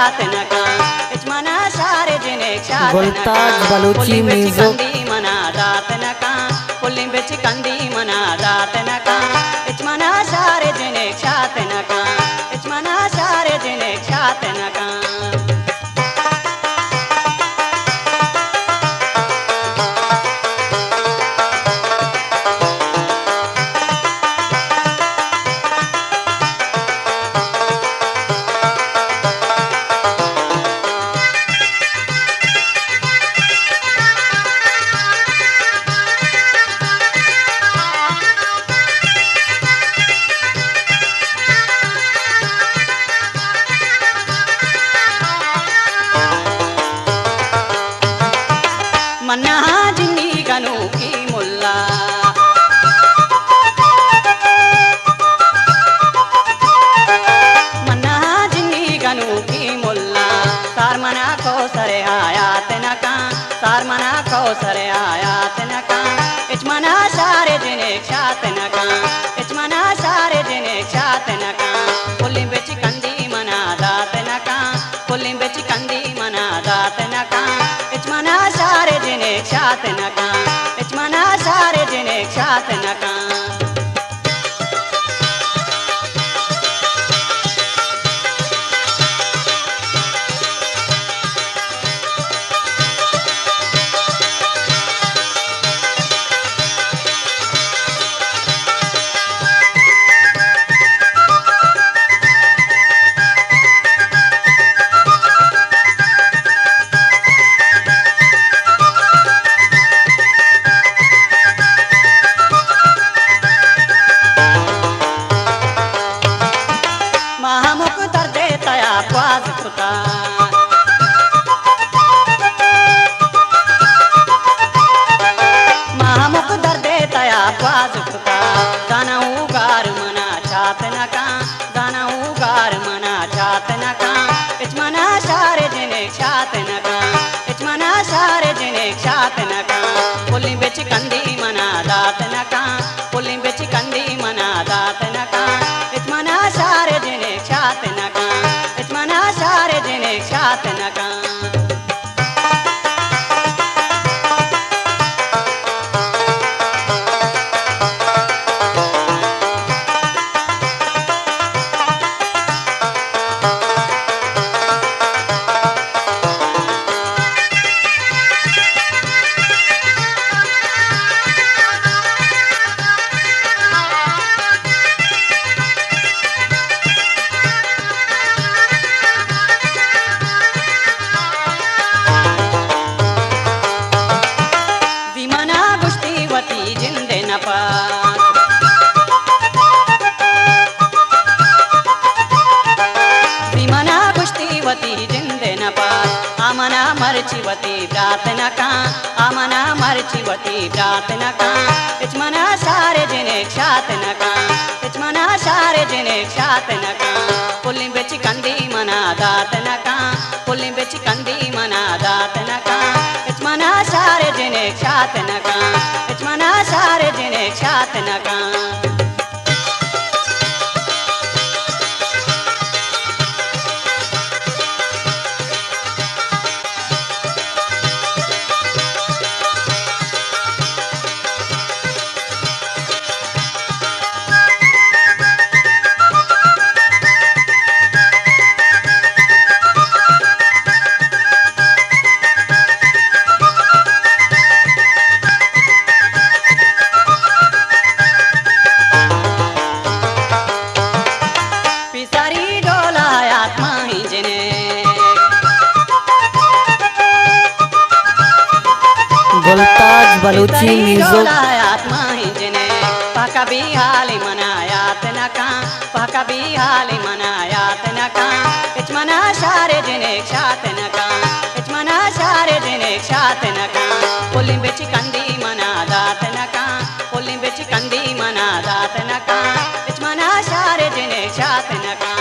शातनका इचमना शारे जिने गुलताज बलूची म्यूजिक मना दातनका पुलिंग बेच कंदी मना दातनका इचमना शारे जिने शातनका इचमना शारे जिने शातनका मन्ना जिन्नी गनू की मुल्ला मन्ना जिन्नी गनू की मुल्ला सार मना को सरे आयात नका सार मना को सरे आयात नका इचमना शारे जिने शात नका इचमना शारे जिने शात नका पुलिंग बेच कंदी मना दात नका पुलिंग बेच कंदी मना दात नका इचमना शारे जिने शातनका इचमना शारे जिने शातनका महामुख दर्दे तया क्वाज खुता महामुख दर्दे तया क्वाज खुता दाना उगार मना चातनका दाना उगार मना चातनका इचमना शारे जिने शातनका इचमना शारे जिने शातनका पुलिंग बेच कंदी मना दातनका पुलिंग बेच कंदी मना दातनका इचमना शारे जिने शातनका इचमना शारे जिने शातनका विमना गुष्टीवती जिंदे नपास विमना गुष्टीवती जिंदे नपास आमना मरचिवती प्रार्थनका आमना मरचिवती प्रार्थनका इचमना शारे जिने शातनका इचमना शारे जिने शातनका पुलिंग बेच कंदी मना दातनका पुलिंग बेच कंदी मना दातनका इचमना शारे जिने शातनका इचमना शारे जिने शातनका पिसारी डोला आत्मा ही जिने गुलताज बलूची म्यूजिक आत्मा ही जिने पाका भी हाली मनायात नका पाका भी हाली मनायात नका इचमना शारे जिने शातनका इचमना शारे जिने शातनका पुलिंग बेच कंदी मना दातनका पुलिंग बेच कंदी मना दातनका इचमना शारे जिने शातनका